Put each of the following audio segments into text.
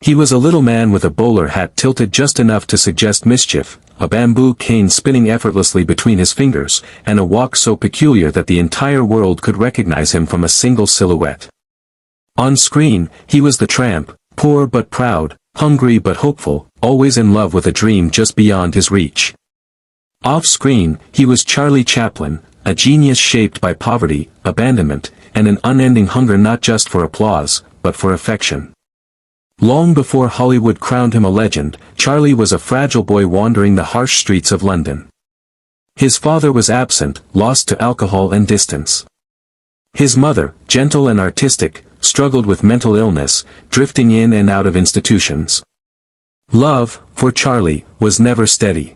He was a little man with a bowler hat tilted just enough to suggest mischief, a bamboo cane spinning effortlessly between his fingers, and a walk so peculiar that the entire world could recognize him from a single silhouette. On screen, he was the tramp, poor but proud, hungry but hopeful, always in love with a dream just beyond his reach. Off-screen, he was Charlie Chaplin, a genius shaped by poverty, abandonment, and an unending hunger not just for applause, but for affection. Long before Hollywood crowned him a legend, Charlie was a fragile boy wandering the harsh streets of London. His father was absent, lost to alcohol and distance. His mother, gentle and artistic, struggled with mental illness, drifting in and out of institutions. Love, for Charlie, was never steady.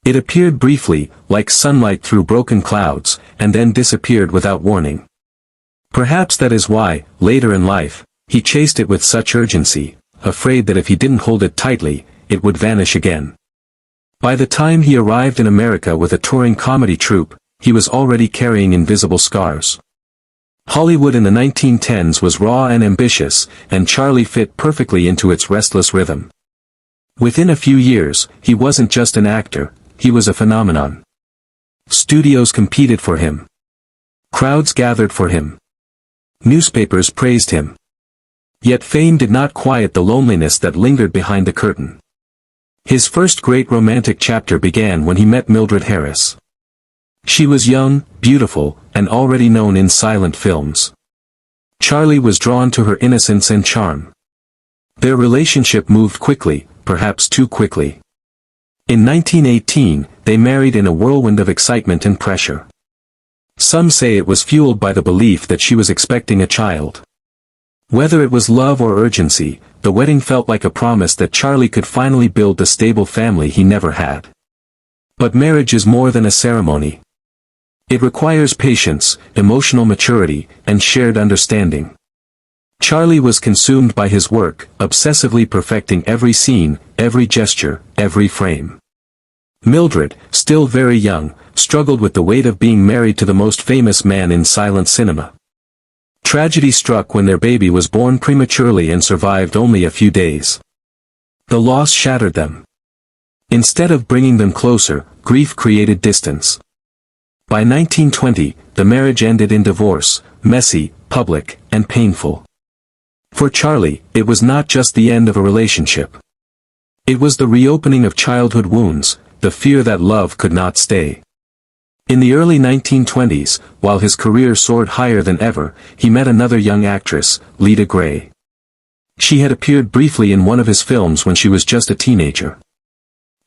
It appeared briefly, like sunlight through broken clouds, and then disappeared without warning. Perhaps that is why, later in life, he chased it with such urgency, afraid that if he didn't hold it tightly, it would vanish again. By the time he arrived in America with a touring comedy troupe, he was already carrying invisible scars. Hollywood in the 1910s was raw and ambitious, and Charlie fit perfectly into its restless rhythm. Within a few years, he wasn't just an actor, he was a phenomenon. Studios competed for him. Crowds gathered for him. Newspapers praised him. Yet fame did not quiet the loneliness that lingered behind the curtain. His first great romantic chapter began when he met Mildred Harris. She was young, beautiful, and already known in silent films. Charlie was drawn to her innocence and charm. Their relationship moved quickly, perhaps too quickly. In 1918, they married in a whirlwind of excitement and pressure. Some say it was fueled by the belief that she was expecting a child. Whether it was love or urgency, the wedding felt like a promise that Charlie could finally build the stable family he never had. But marriage is more than a ceremony. It requires patience, emotional maturity, and shared understanding. Charlie was consumed by his work, obsessively perfecting every scene, every gesture, every frame. Mildred, still very young, struggled with the weight of being married to the most famous man in silent cinema. Tragedy struck when their baby was born prematurely and survived only a few days. The loss shattered them. Instead of bringing them closer, grief created distance. By 1920, the marriage ended in divorce, messy, public, and painful. For Charlie, it was not just the end of a relationship. It was the reopening of childhood wounds, the fear that love could not stay. In the early 1920s, while his career soared higher than ever, he met another young actress, Leda Gray. She had appeared briefly in one of his films when she was just a teenager.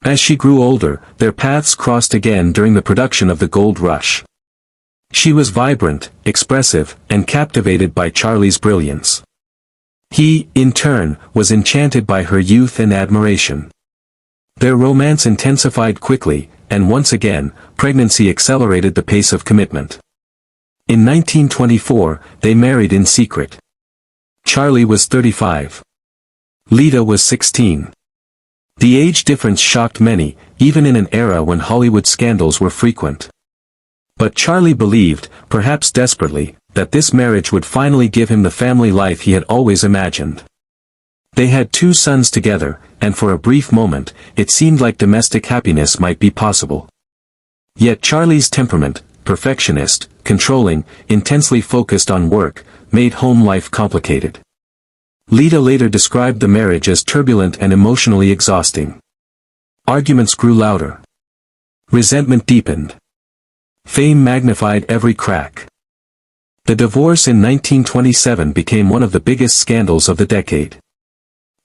As she grew older, their paths crossed again during the production of The Gold Rush. She was vibrant, expressive, and captivated by Charlie's brilliance. He, in turn, was enchanted by her youth and admiration. Their romance intensified quickly, and once again, pregnancy accelerated the pace of commitment. In 1924, they married in secret. Charlie was 35. Leda was 16. The age difference shocked many, even in an era when Hollywood scandals were frequent. But Charlie believed, perhaps desperately, that this marriage would finally give him the family life he had always imagined. They had 2 sons together, and for a brief moment, it seemed like domestic happiness might be possible. Yet Charlie's temperament, perfectionist, controlling, intensely focused on work, made home life complicated. Leda later described the marriage as turbulent and emotionally exhausting. Arguments grew louder. Resentment deepened. Fame magnified every crack. The divorce in 1927 became one of the biggest scandals of the decade.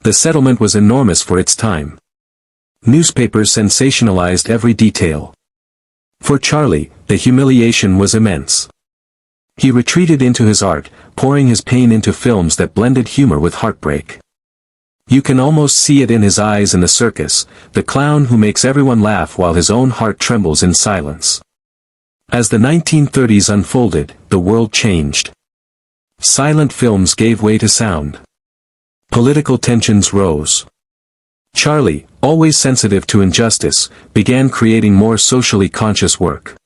The settlement was enormous for its time. Newspapers sensationalized every detail. For Charlie, the humiliation was immense. He retreated into his art, pouring his pain into films that blended humor with heartbreak. You can almost see it in his eyes in The Circus, the clown who makes everyone laugh while his own heart trembles in silence. As the 1930s unfolded, the world changed. Silent films gave way to sound. Political tensions rose. Charlie, always sensitive to injustice, began creating more socially conscious work.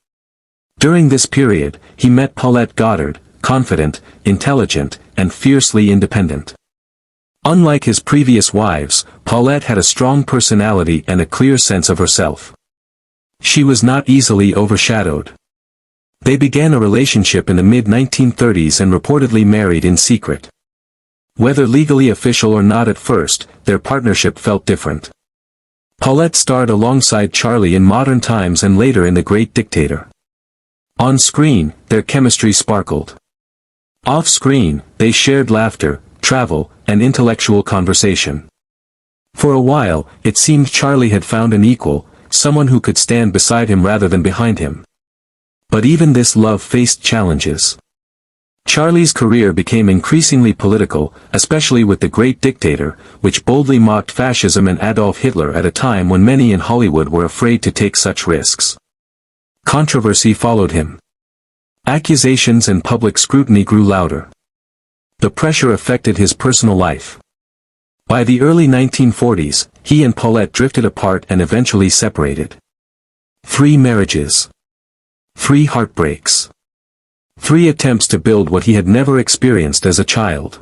During this period, he met Paulette Goddard, confident, intelligent, and fiercely independent. Unlike his previous wives, Paulette had a strong personality and a clear sense of herself. She was not easily overshadowed. They began a relationship in the mid-1930s and reportedly married in secret. Whether legally official or not at first, their partnership felt different. Paulette starred alongside Charlie in Modern Times and later in The Great Dictator. On screen, their chemistry sparkled. Off-screen, they shared laughter, travel, and intellectual conversation. For a while, it seemed Charlie had found an equal, someone who could stand beside him rather than behind him. But even this love faced challenges. Charlie's career became increasingly political, especially with The Great Dictator, which boldly mocked fascism and Adolf Hitler at a time when many in Hollywood were afraid to take such risks. Controversy followed him. Accusations and public scrutiny grew louder. The pressure affected his personal life. By the early 1940s, he and Paulette drifted apart and eventually separated. 3 marriages. 3 heartbreaks. 3 attempts to build what he had never experienced as a child.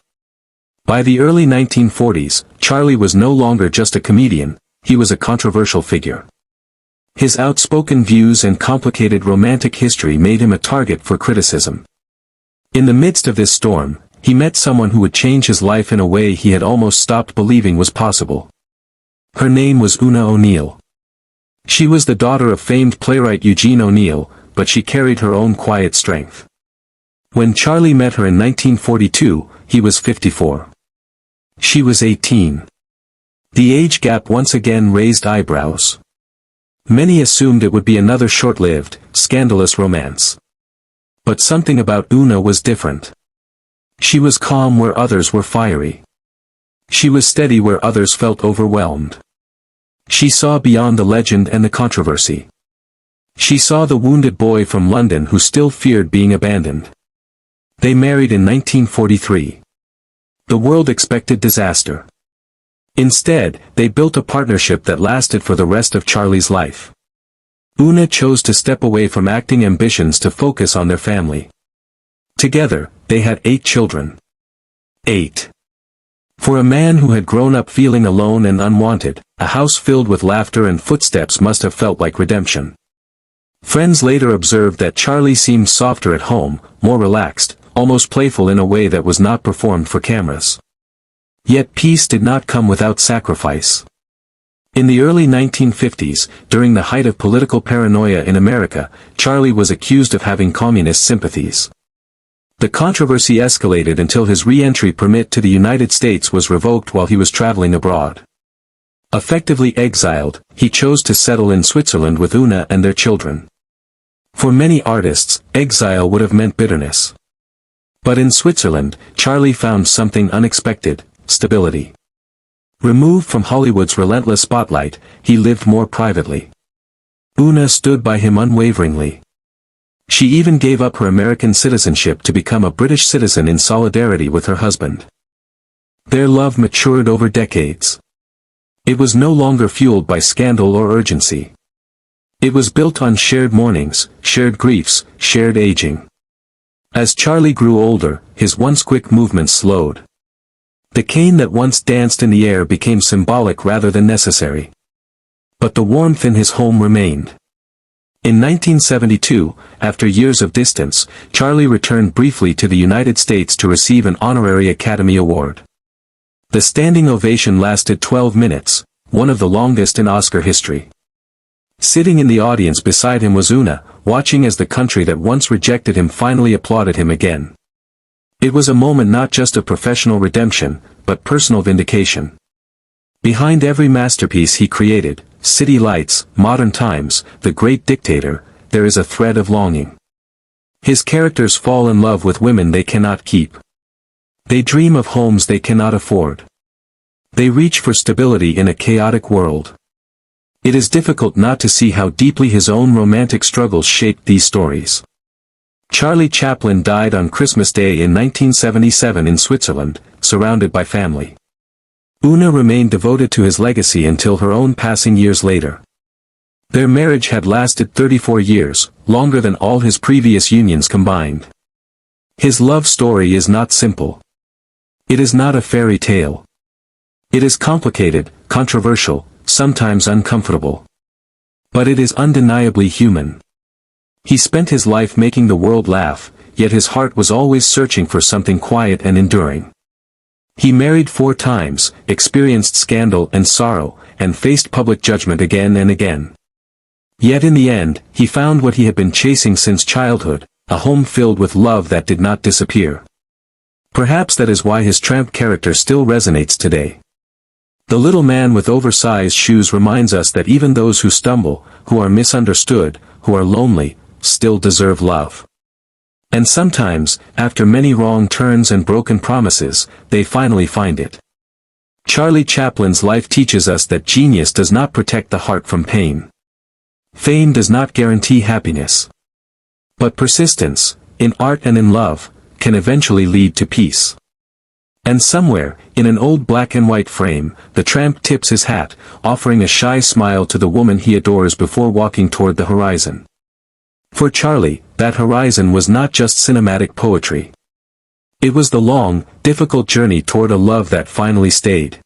By the early 1940s, Charlie was no longer just a comedian, he was a controversial figure. His outspoken views and complicated romantic history made him a target for criticism. In the midst of this storm, he met someone who would change his life in a way he had almost stopped believing was possible. Her name was Una O'Neill. She was the daughter of famed playwright Eugene O'Neill, but she carried her own quiet strength. When Charlie met her in 1942, he was 54. She was 18. The age gap once again raised eyebrows. Many assumed it would be another short-lived, scandalous romance. But something about Una was different. She was calm where others were fiery. She was steady where others felt overwhelmed. She saw beyond the legend and the controversy. She saw the wounded boy from London who still feared being abandoned. They married in 1943. The world expected disaster. Instead, they built a partnership that lasted for the rest of Charlie's life. Una chose to step away from acting ambitions to focus on their family. Together, they had 8 children. 8. For a man who had grown up feeling alone and unwanted, a house filled with laughter and footsteps must have felt like redemption. Friends later observed that Charlie seemed softer at home, more relaxed, almost playful in a way that was not performed for cameras. Yet peace did not come without sacrifice. In the early 1950s, during the height of political paranoia in America, Charlie was accused of having communist sympathies. The controversy escalated until his re-entry permit to the United States was revoked while he was traveling abroad. Effectively exiled, he chose to settle in Switzerland with Una and their children. For many artists, exile would have meant bitterness. But in Switzerland, Charlie found something unexpected: stability. Removed from Hollywood's relentless spotlight, he lived more privately. Una stood by him unwaveringly. She even gave up her American citizenship to become a British citizen in solidarity with her husband. Their love matured over decades. It was no longer fueled by scandal or urgency. It was built on shared mournings, shared griefs, shared aging. As Charlie grew older, his once quick movements slowed. The cane that once danced in the air became symbolic rather than necessary. But the warmth in his home remained. In 1972, after years of distance, Charlie returned briefly to the United States to receive an honorary Academy Award. The standing ovation lasted 12 minutes, one of the longest in Oscar history. Sitting in the audience beside him was Una, watching as the country that once rejected him finally applauded him again. It was a moment not just of professional redemption, but personal vindication. Behind every masterpiece he created, City Lights, Modern Times, The Great Dictator, there is a thread of longing. His characters fall in love with women they cannot keep. They dream of homes they cannot afford. They reach for stability in a chaotic world. It is difficult not to see how deeply his own romantic struggles shaped these stories. Charlie Chaplin died on Christmas Day in 1977 in Switzerland, surrounded by family. Una remained devoted to his legacy until her own passing years later. Their marriage had lasted 34 years, longer than all his previous unions combined. His love story is not simple. It is not a fairy tale. It is complicated, controversial, sometimes uncomfortable. But it is undeniably human. He spent his life making the world laugh, yet his heart was always searching for something quiet and enduring. He married 4 times, experienced scandal and sorrow, and faced public judgment again and again. Yet in the end, he found what he had been chasing since childhood, a home filled with love that did not disappear. Perhaps that is why his Tramp character still resonates today. The little man with oversized shoes reminds us that even those who stumble, who are misunderstood, who are lonely, still deserve love. And sometimes, after many wrong turns and broken promises, they finally find it. Charlie Chaplin's life teaches us that genius does not protect the heart from pain. Fame does not guarantee happiness. But persistence, in art and in love, can eventually lead to peace. And somewhere, in an old black and white frame, the tramp tips his hat, offering a shy smile to the woman he adores before walking toward the horizon. For Charlie, that horizon was not just cinematic poetry. It was the long, difficult journey toward a love that finally stayed.